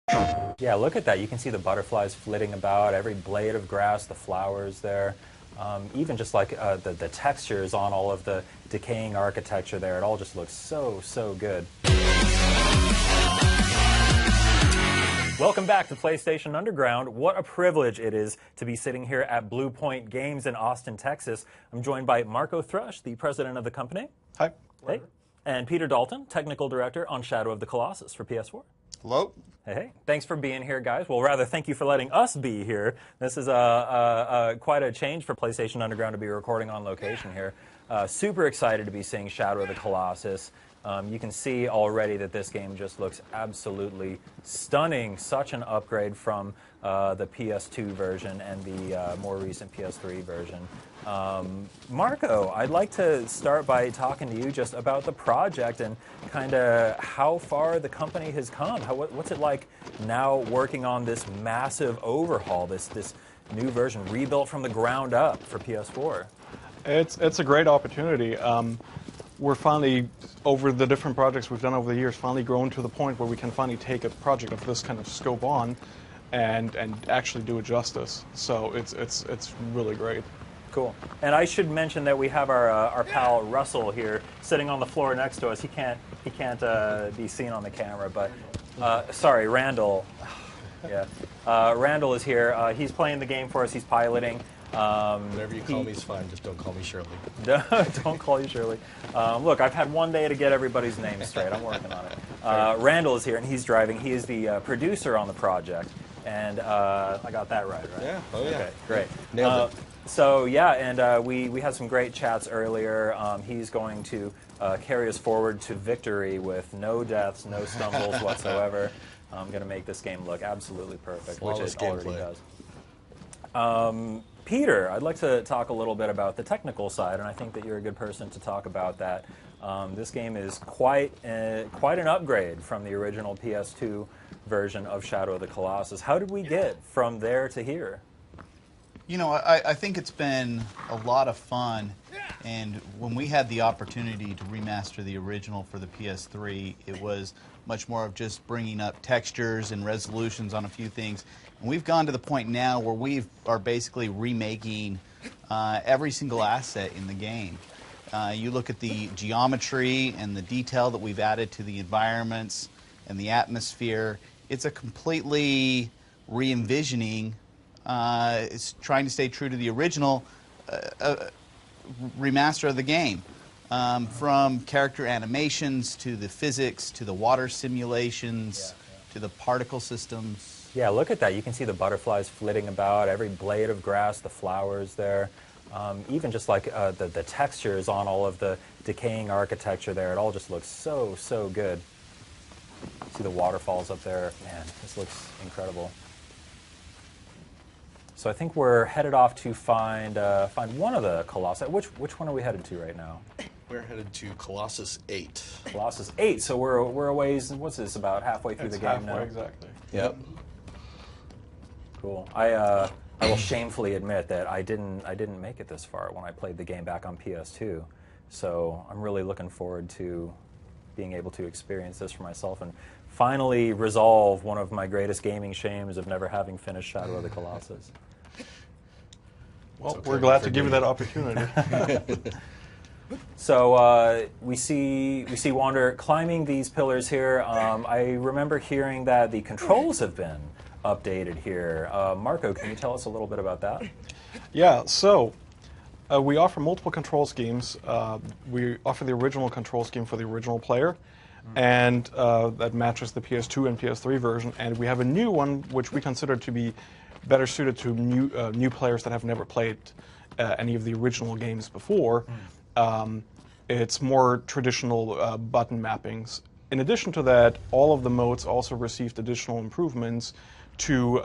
Yeah, look at that. You can see the butterflies flitting about, every blade of grass, the flowers there. Even just like the textures on all of the decaying architecture there, it all just looks so, so good. Welcome back to PlayStation Underground. What a privilege it is to be sitting here at Blue Point Games in Austin, Texas. I'm joined by Marco Thrush, the president of the company. Hi. Hey. And Peter Dalton, technical director on Shadow of the Colossus for PS4. Hello. Hey, thanks for being here, guys. Well, rather, thank you for letting us be here. This is quite a change for PlayStation Underground to be recording on location here. Super excited to be seeing Shadow of the Colossus. You can see already that this game just looks absolutely stunning. Such an upgrade from the PS2 version and the more recent PS3 version. Marco, I'd like to start by talking to you just about the project and kind of how far the company has come. What's it like now working on this massive overhaul, this new version, rebuilt from the ground up for PS4? It's a great opportunity. We're finally, over the different projects we've done over the years, finally grown to the point where we can finally take a project of this kind of scope on and actually do it justice. So it's really great. Cool. And I should mention that we have our pal Russell here sitting on the floor next to us. He can't be seen on the camera, but sorry, Randall. Yeah, Randall is here. He's playing the game for us. He's piloting. Whatever you call me is fine. Just don't call me Shirley. Don't call you Shirley. Look, I've had one day to get everybody's names straight. I'm working on it. Randall is here, and he's driving. He is the producer on the project. And I got that right? Yeah. Oh, yeah. Okay, great. Nailed it. So, yeah, and we had some great chats earlier. He's going to carry us forward to victory with no deaths, no stumbles whatsoever. I'm going to make this game look absolutely perfect, Flawless which it already gameplay. does. Peter, I'd like to talk a little bit about the technical side, and I think that you're a good person to talk about that. This game is quite an upgrade from the original PS2 version of Shadow of the Colossus. How did we get from there to here? You know, I think it's been a lot of fun, and when we had the opportunity to remaster the original for the PS3, it was much more of just bringing up textures and resolutions on a few things. And we've gone to the point now where we are basically remaking every single asset in the game. You look at the geometry and the detail that we've added to the environments and the atmosphere. It's a completely re-envisioning. It's trying to stay true to the original remaster of the game. From character animations to the physics to the water simulations to the particle systems. Yeah, look at that. You can see the butterflies flitting about, every blade of grass, the flowers there. Even just like the textures on all of the decaying architecture there, it all just looks so, so good. See the waterfalls up there. Man, this looks incredible. So I think we're headed off to find one of the Colossi. Which one are we headed to right now? We're headed to Colossus 8. Colossus 8. So we're a ways. What's this? About halfway through the game now. Exactly. Yep. Cool. I will shamefully admit that I didn't make it this far when I played the game back on PS2. So I'm really looking forward to being able to experience this for myself and finally resolve one of my greatest gaming shames of never having finished Shadow of the Colossus. Well, okay, we're glad to give you that opportunity. So we see Wander climbing these pillars here. I remember hearing that the controls have been updated here. Marco, can you tell us a little bit about that? Yeah, so we offer multiple control schemes. We offer the original control scheme for the original player, and that matches the PS2 and PS3 version. And we have a new one which we consider to be better suited to new players that have never played any of the original games before. It's more traditional button mappings. In addition to that, all of the modes also received additional improvements to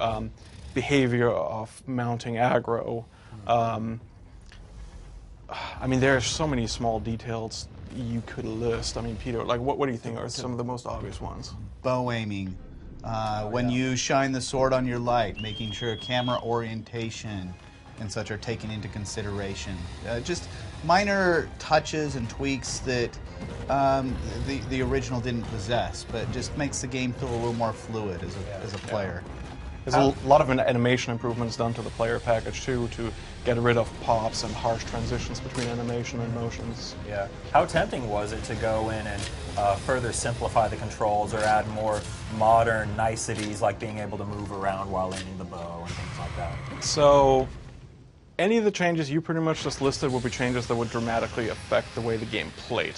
behavior of mounting aggro. I mean, there are so many small details you could list. I mean, Peter, like, what do you think are some of the most obvious ones? Bow aiming. When you shine the sword on your light, making sure camera orientation and such are taken into consideration. Just minor touches and tweaks that the original didn't possess, but just makes the game feel a little more fluid as a player. There's a lot of animation improvements done to the player package too, to get rid of pops and harsh transitions between animation and motions. Yeah. How tempting was it to go in and further simplify the controls or add more modern niceties like being able to move around while aiming the bow and things like that? So, any of the changes you pretty much just listed would be changes that would dramatically affect the way the game played.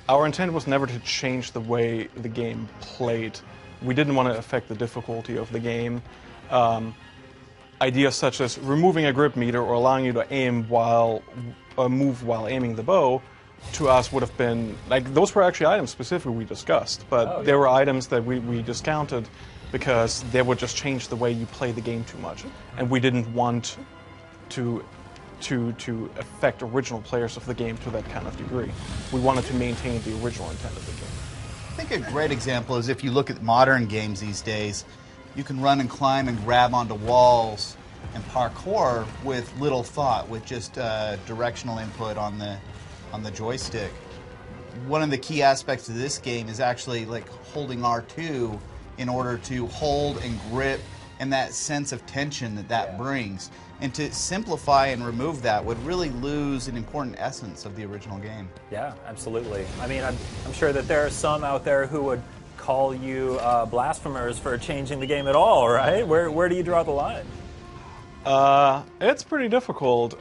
Our intent was never to change the way the game played. We didn't want to affect the difficulty of the game. Ideas such as removing a grip meter or allowing you to aim while move while aiming the bow, to us would have been like those were actually items specifically we discussed, but they were items that we discounted because they would just change the way you play the game too much, and we didn't want to affect original players of the game to that kind of degree. We wanted to maintain the original intent of the game. I think a great example is if you look at modern games these days, you can run and climb and grab onto walls and parkour with little thought, with just directional input on the joystick. One of the key aspects of this game is actually like holding R2 in order to hold and grip, and that sense of tension that brings. And to simplify and remove that would really lose an important essence of the original game. Yeah, absolutely. I mean, I'm sure that there are some out there who would call you blasphemers for changing the game at all, right? Where do you draw the line? It's pretty difficult.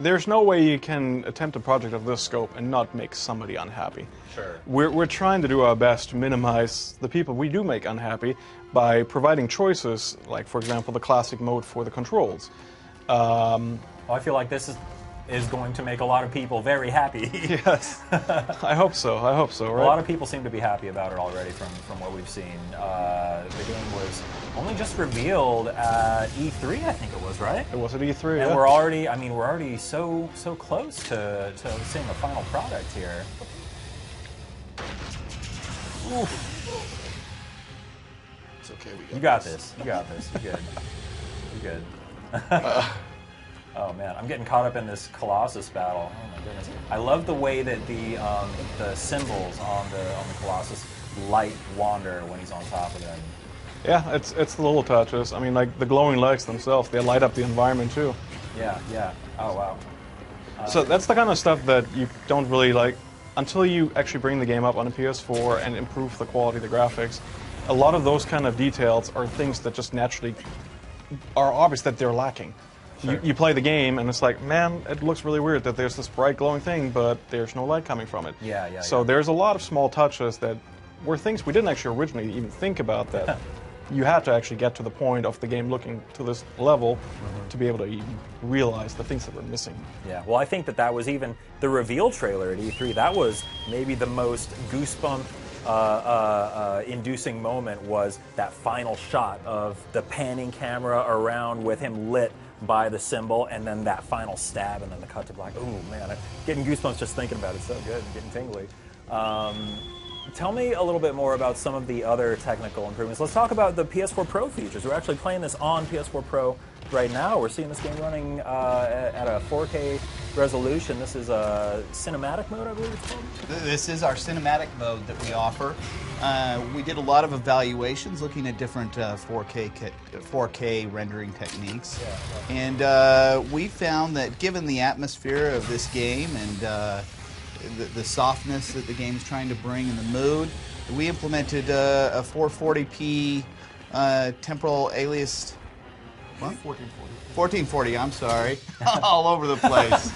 There's no way you can attempt a project of this scope and not make somebody unhappy. Sure. We're trying to do our best to minimize the people we do make unhappy by providing choices, like, for example, the classic mode for the controls. Well, I feel like this is going to make a lot of people very happy. Yes, I hope so. I hope so. Right? A lot of people seem to be happy about it already from what we've seen. The game was only just revealed at E3, I think it was, right? It was at E3, and yeah. we're already so close to seeing a final product here. Oof. It's okay. You got this. You got this. You're good. You're good. Oh man, I'm getting caught up in this Colossus battle. Oh my goodness! I love the way that the symbols on the Colossus light wander when he's on top of them. Yeah, it's the little touches. I mean, like the glowing legs themselves, they light up the environment too. Yeah, yeah. Oh wow. So that's the kind of stuff that you don't really like until you actually bring the game up on a PS4 and improve the quality of the graphics. A lot of those kind of details are things that just naturally are obvious that they're lacking. Sure. You play the game and it's like, man, it looks really weird that there's this bright glowing thing, but there's no light coming from it. Yeah. So there's a lot of small touches that were things we didn't actually originally even think about that you had to actually get to the point of the game looking to this level to be able to even realize the things that were missing. Yeah, well, I think that was even the reveal trailer at E3. That was maybe the most goosebump inducing moment, was that final shot of the panning camera around with him lit by the symbol, and then that final stab, and then the cut to black. Oh man, I'm getting goosebumps just thinking about it. It's so good, I'm getting tingly. Tell me a little bit more about some of the other technical improvements. Let's talk about the PS4 Pro features. We're actually playing this on PS4 Pro right now. We're seeing this game running at a 4K resolution. This is a cinematic mode, I believe it's called? This is our cinematic mode that we offer. We did a lot of evaluations looking at different 4K rendering techniques. And we found that given the atmosphere of this game and the softness that the game's trying to bring in the mood, we implemented a 440p temporal alias. What? 1440, I'm sorry. All over the place.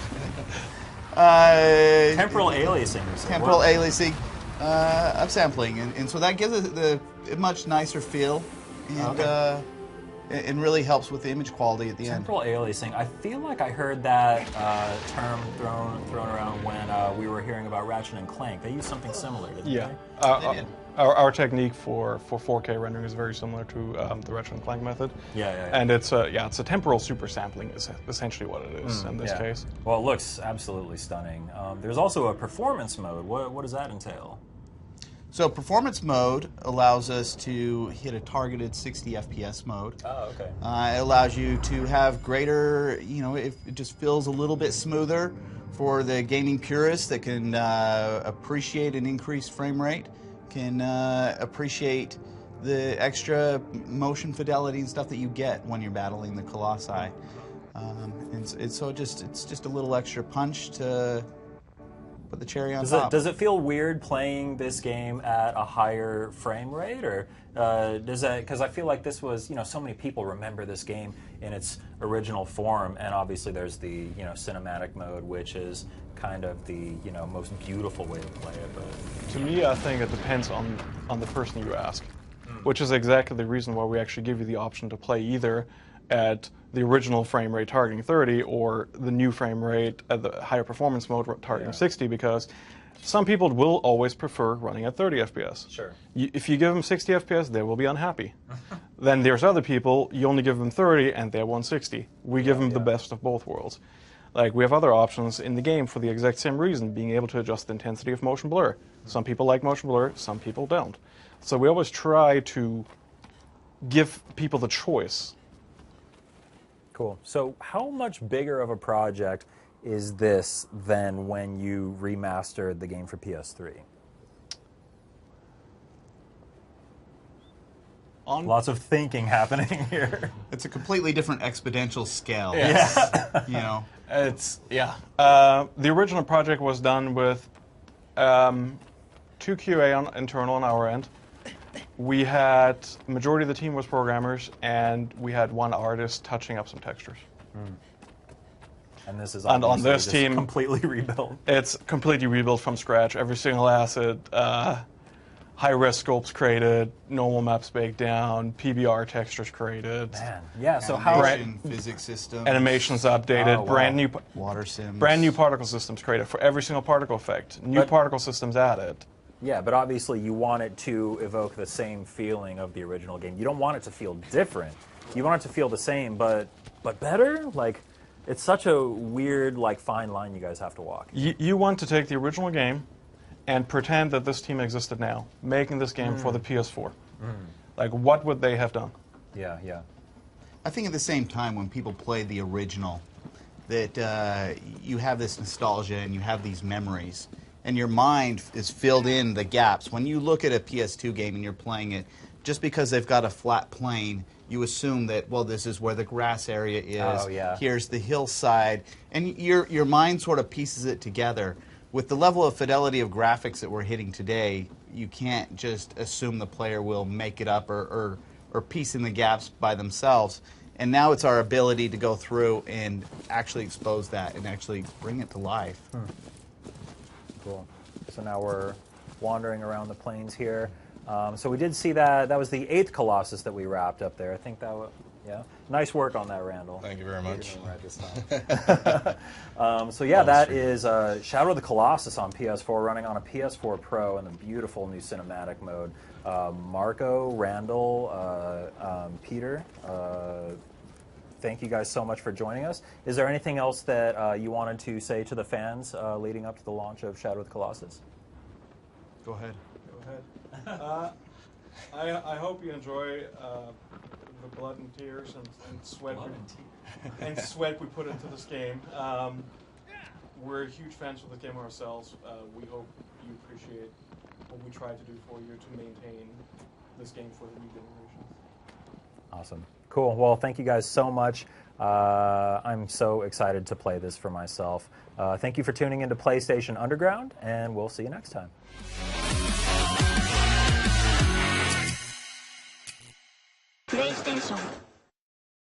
Temporal aliasing. Temporal aliasing of sampling. And so that gives it a much nicer feel. And it really helps with the image quality at the end. Temporal aliasing. I feel like I heard that term thrown around when we were hearing about Ratchet and Clank. They used something similar, didn't Yeah. they? Our technique for 4K rendering is very similar to the Ratchet and Clank method. Yeah. And it's a temporal super sampling is essentially what it is in this case. Well, it looks absolutely stunning. There's also a performance mode. What does that entail? So performance mode allows us to hit a targeted 60 FPS mode. Oh, okay. It allows you to have greater, it just feels a little bit smoother for the gaming purists that can appreciate an increased frame rate, can appreciate the extra motion fidelity and stuff that you get when you're battling the Colossi. So it's just a little extra punch to put the cherry on top. Does it feel weird playing this game at a higher frame rate, or does that? Because I feel like this was, so many people remember this game in its original form, and obviously there's the cinematic mode, which is kind of the most beautiful way to play it. But To me, I think it depends on the person you ask, which is exactly the reason why we actually give you the option to play either at the original frame rate targeting 30 or the new frame rate at the higher performance mode targeting 60, because some people will always prefer running at 30 FPS. Sure. If you give them 60 FPS, they will be unhappy. Then there's other people, you only give them 30 and they want 60. We give them the best of both worlds. Like, we have other options in the game for the exact same reason, being able to adjust the intensity of motion blur. Some people like motion blur, some people don't. So we always try to give people the choice. Cool. So how much bigger of a project is this than when you remastered the game for PS3? Lots of thinking happening here. It's a completely different exponential scale. Yeah. It's the original project was done with 2 QA internal on our end. We had majority of the team was programmers, and we had 1 artist touching up some textures. And this is on this just team completely rebuilt. It's completely rebuilt from scratch. Every single asset, high-res scopes created, normal maps baked down, PBR textures created. Man, yeah. So Animation, physics systems, animations updated, wow. brand new water sims, brand new particle systems created for every single particle effect. New particle systems added. Yeah, but obviously you want it to evoke the same feeling of the original game. You don't want it to feel different. You want it to feel the same, but better. Like, it's such a weird, fine line you guys have to walk. You want to take the original game and pretend that this team existed now, making this game for the PS4. Like, what would they have done? Yeah, yeah. I think at the same time when people play the original, that you have this nostalgia and you have these memories, and your mind is filled in the gaps. When you look at a PS2 game and you're playing it, just because they've got a flat plane, you assume that, well, this is where the grass area is. Oh, yeah. Here's the hillside, and your mind sort of pieces it together. With the level of fidelity of graphics that we're hitting today, you can't just assume the player will make it up or piece in the gaps by themselves. And now it's our ability to go through and actually expose that and actually bring it to life. Cool. So now we're wandering around the plains here. So we did see that. That was the 8th Colossus that we wrapped up there. I think that was, yeah. Nice work on that, Randall. Thank you very much. Right this time. So yeah, that is Shadow of the Colossus on PS4, running on a PS4 Pro in the beautiful new cinematic mode. Marco, Randall, Peter, thank you guys so much for joining us. Is there anything else that you wanted to say to the fans leading up to the launch of Shadow of the Colossus? Go ahead. Go ahead. I hope you enjoy the blood and tears and sweat we put into this game. We're huge fans of the game ourselves. We hope you appreciate what we try to do for you to maintain this game for the new generations. Awesome. Cool. Well, thank you guys so much. I'm so excited to play this for myself. Thank you for tuning into PlayStation Underground, and we'll see you next time. PlayStation